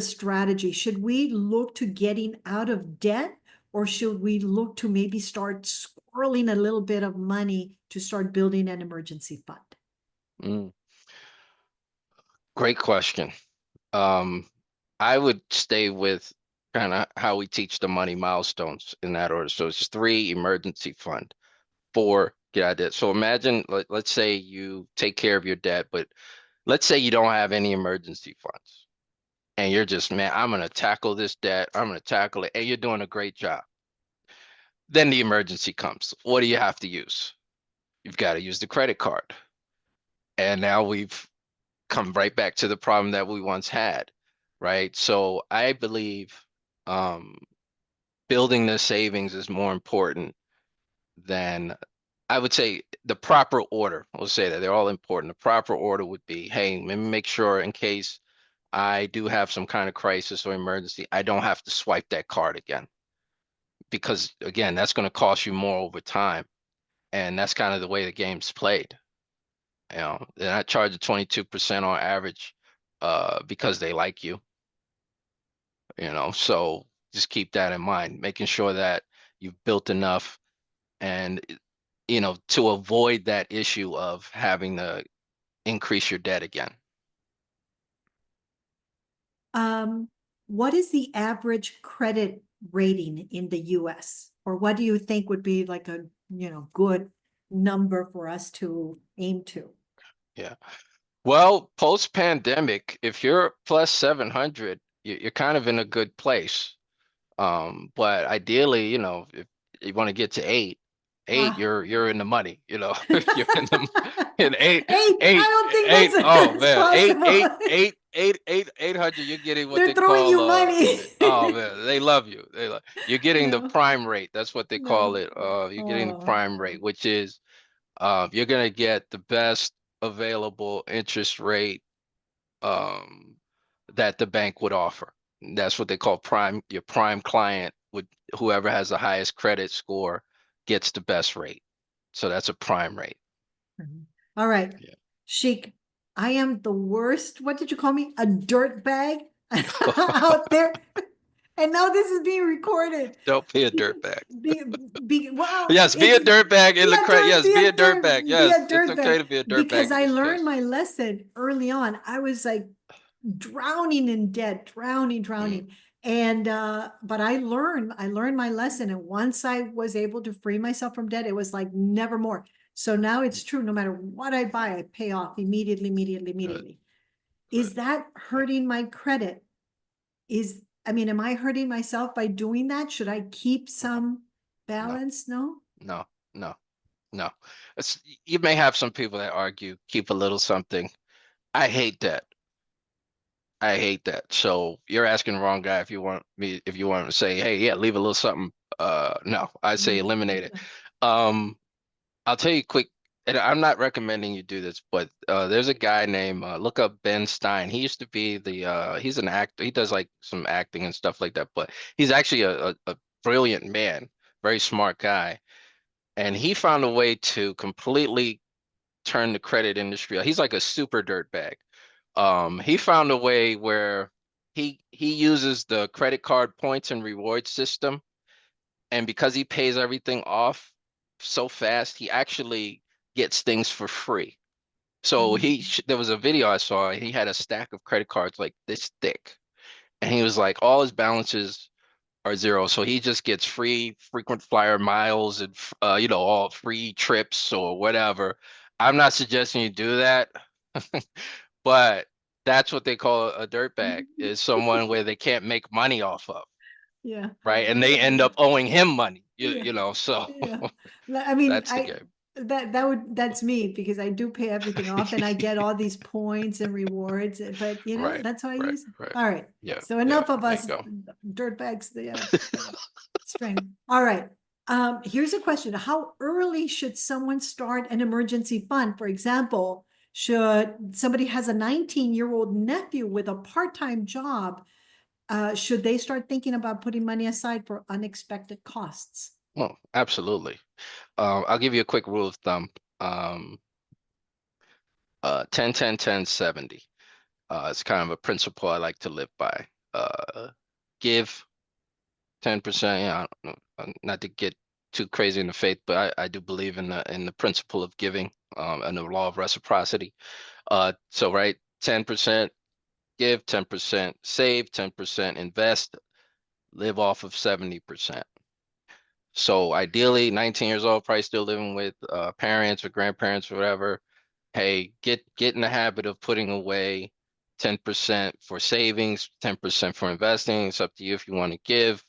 strategy? Should we look to getting out of debt, or should we look to maybe start squirreling a little bit of money to start building an emergency fund? Mm, great question. Um, I would stay with kind of how we teach the money milestones in that order. So it's 3 emergency fund, 4 get out of debt. So imagine, let's say you take care of your debt, but let's say you don't have any emergency funds and you're just, man, I'm going to tackle this debt. I'm going to tackle it. And you're doing a great job. Then the emergency comes. What do you have to use? You've got to use the credit card. And now we've come right back to the problem that we once had, right? So I believe um, building the savings is more important than, I would say, the proper order. We'll say that they're all important. The proper order would be, hey, let me make sure in case I do have some kind of crisis or emergency, I don't have to swipe that card again. Because again, that's going to cost you more over time. And that's kind of the way the game's played. They're not charging 22% on average because they like you, so just keep that in mind, making sure that you've built enough and, to avoid that issue of having to increase your debt again. Um, what is the average credit rating in the US? Or what do you think would be like a, good number for us to aim to? Yeah. Well, post-pandemic, if you're plus 700, you're kind of in a good place. But ideally, if you want to get to eight, Ah. you're in the money, you're in the in I don't think eight. Oh that's man, possible. 800, you're getting what They're they throwing call you money. oh man, they love you. You're getting the No, prime rate. That's what they call no. it. You're getting the Oh, prime rate, which is you're gonna get the best available interest rate um that the bank would offer. That's what they call prime. Your prime client would whoever has the highest credit score gets the best rate. So that's a prime rate. mhm. All right. Yeah. Sheik, I am the worst. What did you call me? A dirt bag out there. And now this is being recorded. Don't be a Be, dirtbag. wow, Yes, be a it's dirtbag in be the a credit. Yes, be a dirtbag. be Yes, a it's dirt okay bag to be a dirtbag because in I this learned case. my lesson early on. I was like drowning in debt, Mm, drowning. And but I learned my lesson. And once I was able to free myself from debt, it was like never more. So now it's true, no matter what I buy, I pay off immediately, good, immediately. good. Is that Yeah. hurting my credit? I mean, am I hurting myself by doing that? Should I keep No, some no, balance? No? no, no, no. You may have some people that argue keep a little something. I hate that. I hate that. So you're asking the wrong guy if you want to say, hey, yeah, leave a little something. No, I say No. eliminate it. Um, I'll tell you quick, and I'm not recommending you do this, but there's a guy named look up Ben Stein. He used to be he's an actor. He does like some acting and stuff like that, but he's actually a brilliant man, very smart guy. And he found a way to completely turn the credit industry. He's like a super dirtbag. He found a way where he uses the credit card points and reward system, and because he pays everything off so fast, he actually gets things for free. So there was a video I saw. He had a stack of credit cards like this thick, and he was like, all his balances are zero, so he just gets free frequent flyer miles and all free trips or whatever. I'm not suggesting you do that. But that's what they call a dirtbag, is someone where they can't make money off of, Yeah. right? And they Yeah. end up owing him money, Yeah. so Yeah. I mean, that's the game. that's me because I do pay everything off and I get all these points and rewards, but Right, that's how I right, use it. right. All right. Yeah, So yeah, enough of there you us go. dirtbags, the strength. All right. Here's a question. How early should someone start an emergency fund? For example, should somebody has a 19-year-old nephew with a part-time job, should they start thinking about putting money aside for unexpected costs? Well, absolutely. I'll give you a quick rule of thumb. Um, 10, 10, 10, 70. It's kind of a principle I like to live by. Give 10%. Yeah, I don't know, not to get too crazy in the faith, but I do believe in the principle of giving, and the law of reciprocity. So right, 10% give, 10% save, 10% invest, live off of 70%. So ideally, 19 years old, probably still living with parents or grandparents or whatever. Hey, get in the habit of putting away 10% for savings, 10% for investing. It's up to you if you want to give,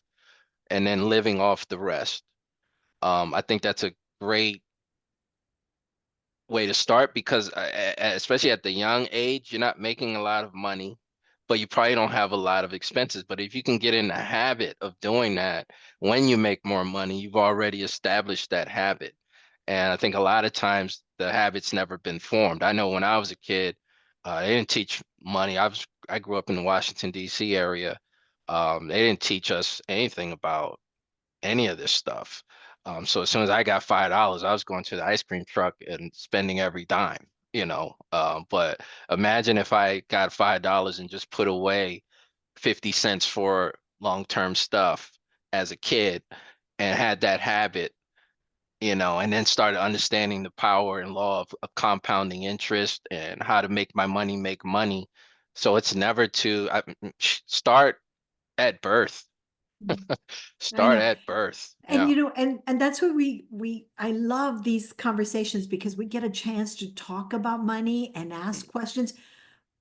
and then living off the rest. I think that's a great way to start because especially at the young age, you're not making a lot of money, but you probably don't have a lot of expenses. But if you can get in the habit of doing that, when you make more money, you've already established that habit. And I think a lot of times the habit's never been formed. I know when I was a kid, they didn't teach money. I grew up in the Washington, D.C. area. They didn't teach us anything about any of this stuff. So as soon as I got $5, I was going to the ice cream truck and spending every dime. But imagine if I got $5 and just put away 50 cents for long-term stuff as a kid and had that habit, and then started understanding the power and law of compounding interest and how to make my money make money. So it's never start at birth. I Start know. at birth. And Yeah. you know, and that's what I love these conversations because we get a chance to talk about money and ask questions.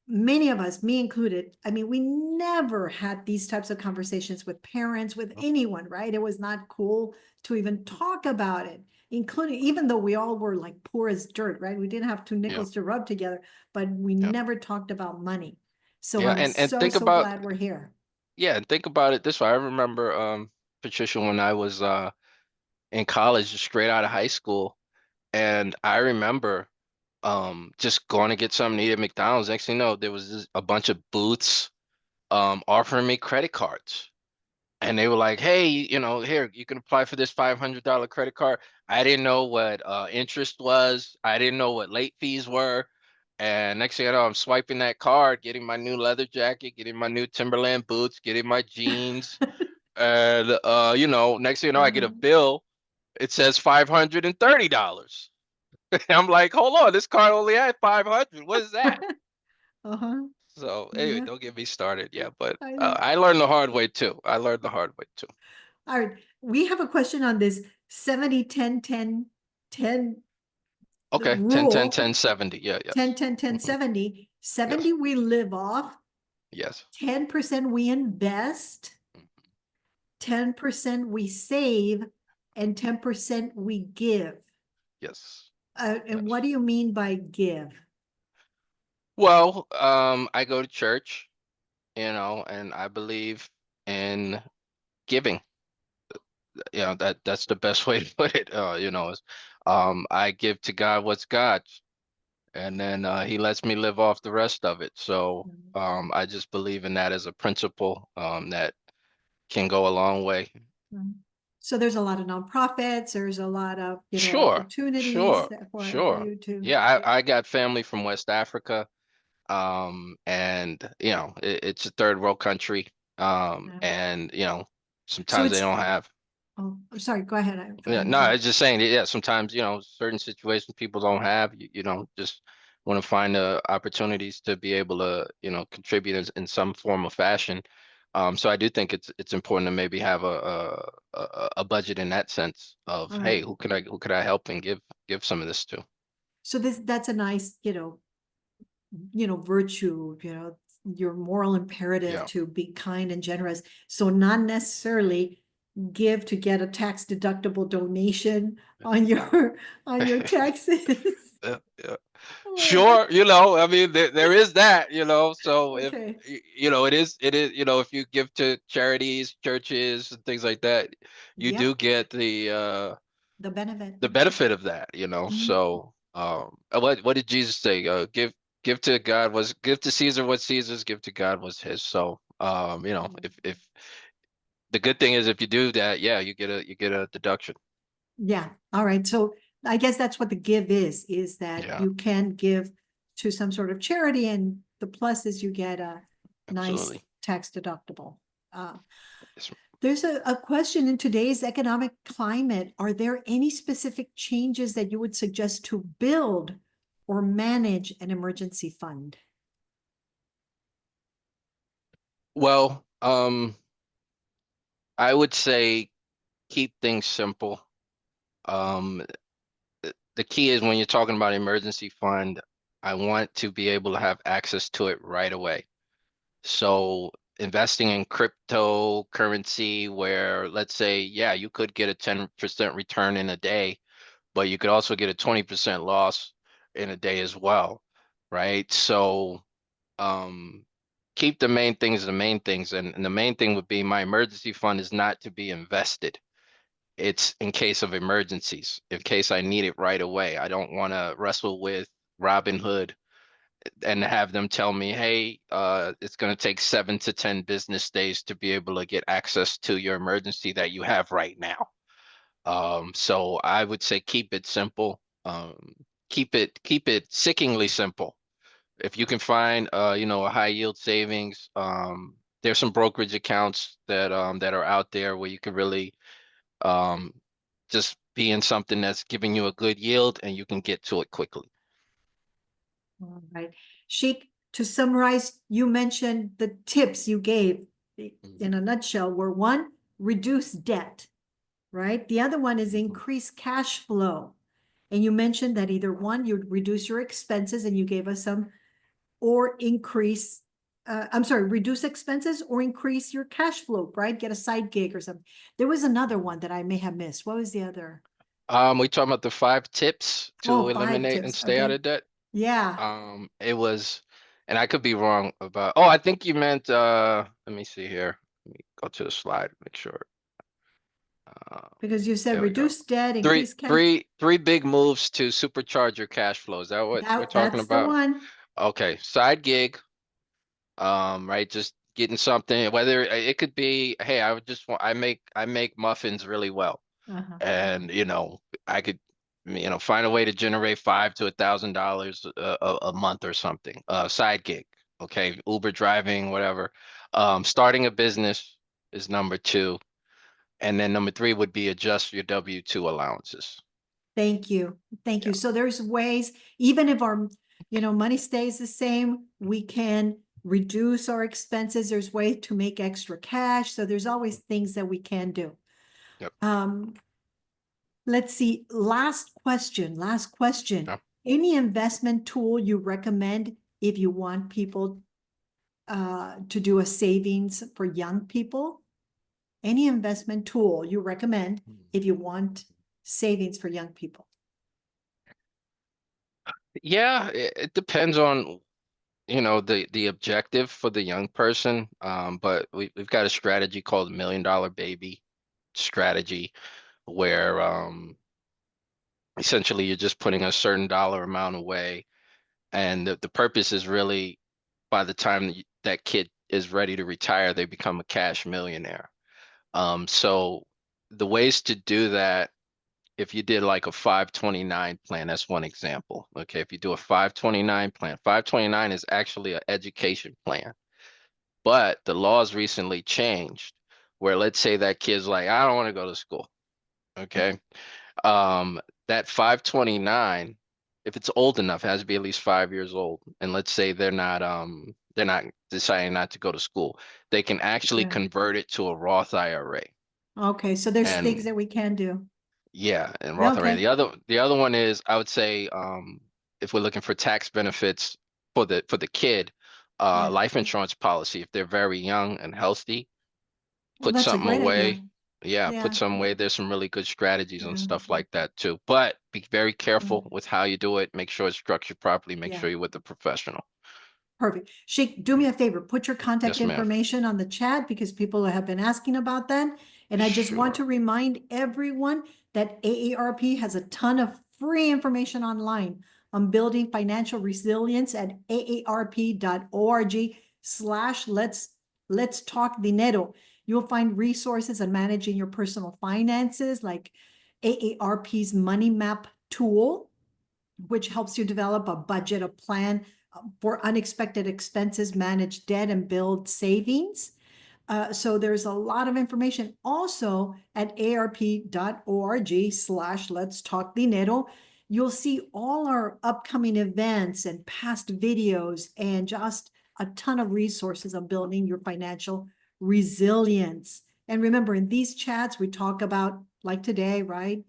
Many of us, me included, I mean, we never had these types of conversations with parents, with anyone, right? It was not cool to even talk about it, including, even though we all were like poor as dirt, right? We didn't have two Yeah. nickels to rub together, but we Yeah. never talked about money. So Yeah. I'm And so, think so about, glad we're here. yeah, and think about it this way. I remember Patricia, when I was in college, just straight out of high school, and I remember just going to get something to eat at McDonald's. Next thing you know, there was a bunch of booths offering me credit cards. And they were like, hey, here, you can apply for this $500 credit card. I didn't know what interest was. I didn't know what late fees were. And next thing I know, I'm swiping that card, getting my new leather jacket, getting my new Timberland boots, getting my jeans. And next thing you know, I get a Uh-huh. bill. It says $530. I'm like, hold on, this card only had 500. What is that? Uh-huh. So anyway, Yeah, don't get me started. Yeah, but I know. I learned the hard way too. I learned the hard way too. All right, we have a question on this 70, 10, 10, 10 the Okay, 10, 10, rule, 10, 70. Yeah, 10, yes. 10, 10, Mhm. 70. Yes, 70 we live off, yes. 10% we invest, 10% we save, and 10% we give. Yes, And what yes. do you mean by give? Well, I go to church, and I believe in giving. That's the best way to put it. Is I give to God what's God's, and then he lets me live off the rest of it. So I just believe in that as a principle that can go a long way. So there's a lot of nonprofits, there's a lot of, Sure, opportunities sure, for sure. you to. Yeah, I got family from West Africa, and it's a third world country, and So sometimes they it's, don't have. oh, I'm sorry, go ahead. I Yeah, no, I interrupt. was just saying that, yeah, sometimes, certain situations people don't have, just want to find the opportunities to be able to, contribute in some form of fashion. So I do think it's important to maybe have a budget in that sense of, All hey, right. who could I help and give some of this to? So that's a nice, virtue, your moral imperative Yeah. to be kind and generous. So not necessarily give to get a tax deductible donation on your on your taxes. Yeah, yeah. Oh, Sure, I mean, there is that, so if okay. it is, if you give to charities, churches, and things like that, you Yep, do get the benefit. the benefit of that, Mhm. so what did Jesus say? Give to God was give to Caesar what Caesar's, give to God was his. So if the good thing is, if you do that, yeah, you get a deduction. Yeah, all right. So I guess that's what the give is that Yeah, you can give to some sort of charity, and the plus is you get a nice absolutely. tax deductible. Uh, Yes. there's a question in today's economic climate. Are there any specific changes that you would suggest to build or manage an emergency fund? Well, I would say keep things simple. Um, the key is, when you're talking about emergency fund, I want to be able to have access to it right away. So investing in cryptocurrency, where, let's say, yeah, you could get a 10% return in a day, but you could also get a 20% loss in a day as well, right? So um, keep the main things the main things. And the main thing would be, my emergency fund is not to be invested. It's in case of emergencies, in case I need it right away. I don't want to wrestle with Robinhood and have them tell me, hey, it's going to take 7 to 10 business days to be able to get access to your emergency that you have right now. So I would say keep it simple. Keep it sickeningly simple. If you can find, a high yield savings, there's some brokerage accounts that are out there where you can really um, just be in something that's giving you a good yield and you can get to it quickly. All right. Sheik, to summarize, you mentioned the tips you gave Mhm. in a nutshell were: one, reduce debt, right? The other one is increase cash flow. And you mentioned that either one, you'd reduce your expenses, and you gave us some, or increase, reduce expenses or increase your cash flow, right? Get a side gig or something. There was another one that I may have missed. What was the other? We talking about the 5 tips to Oh, 5 eliminate and tips. stay out Okay. of debt. Yeah, It was, and I could be wrong about, oh, I think you meant, let me see here. Let me go to the slide, make sure. because you said There we go. reduce debt, Three, increase cash. three, three big moves to supercharge your cash flow. Is that what we're talking That's the about? one. Okay, side gig, right? Just getting something, whether it could be, hey, I would just want, I make muffins really well. Uh-huh. And, I could, find a way to generate $500 to $1,000 a month or something. Side gig, okay, Uber driving, whatever. Starting a business is number 2. And then number 3 would be adjust your W-2 allowances. Thank you. Thank Yeah. you. So there's ways, even if our, money stays the same, we can reduce our expenses. There's way to make extra cash. So there's always things that we can do. Yep. Let's see. Last question. Yeah. Any investment tool you recommend if you want people to do a savings for young people? Any investment tool you recommend if you want savings for young people? Yeah, it depends on, the objective for the young person. But we've got a strategy called $1 Million Baby strategy, where essentially you're just putting a certain dollar amount away, and the purpose is really, by the time that kid is ready to retire, they become a cash millionaire. So the ways to do that, if you did like a 529 plan, that's one example. Okay, if you do a 529 plan, 529 is actually an education plan, but the laws recently changed where, let's say that kid's like, I don't want to go to school. Okay. That 529, if it's old enough, it has to be at least 5 years old. And let's say they're not deciding not to go to school, they can actually Yeah. convert it to a Roth IRA. Okay, so there's things And that we can do. yeah, and Roth IRA. Okay, The other one is, I would say, if we're looking for tax benefits for the kid, yeah. life insurance policy, if they're very young and healthy, Well, put that's a something great idea. away. Yeah, put Yeah, some away. There's some really good strategies and yeah, stuff like that too. But be very yeah, careful with how you do it. Make sure it's structured properly. Make yeah. sure you're with a professional. Perfect. Sheik, do me a favor, put your contact Yes, ma'am. information on the chat because people have been asking about that. And I just want Sure. to remind everyone that AARP has a ton of free information online on building financial resilience at aarp.org/let's talk dinero. You'll find resources on managing your personal finances, like AARP's Money Map tool, which helps you develop a budget, a plan for unexpected expenses, manage debt, and build savings. So there's a lot of information also at arp.org/let's talk dinero. You'll see all our upcoming events and past videos and just a ton of resources on building your financial resilience. And remember, in these chats, we talk about, like today, right?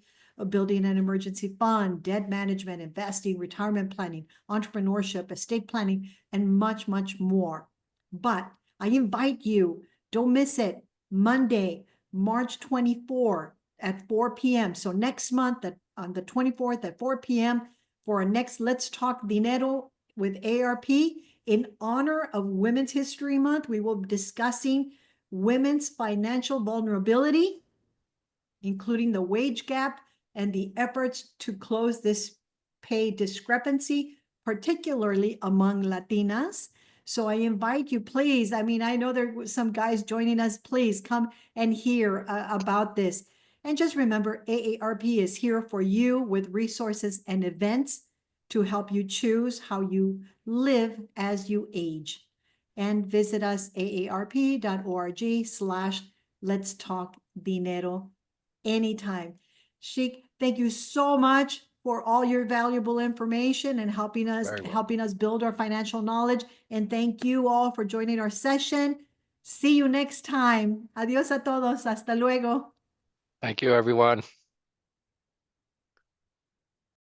Building an emergency fund, debt management, investing, retirement planning, entrepreneurship, estate planning, and much, much more. But I invite you, don't miss it, Monday, March 24 at 4 p.m. So next month on the 24th at 4 p.m. for our next Let's Talk Dinero with ARP. In honor of Women's History Month, we will be discussing women's financial vulnerability, including the wage gap and the efforts to close this pay discrepancy, particularly among Latinas. So I invite you, please. I mean, I know there were some guys joining us. Please come and hear about this. And just remember, AARP is here for you with resources and events to help you choose how you live as you age. And visit us, aarp.org/let's talk dinero anytime. Sheik, thank you so much for all your valuable information and Very well. helping us build our financial knowledge. And thank you all for joining our session. See you next time. Adiós a todos. Hasta luego. Thank you, everyone.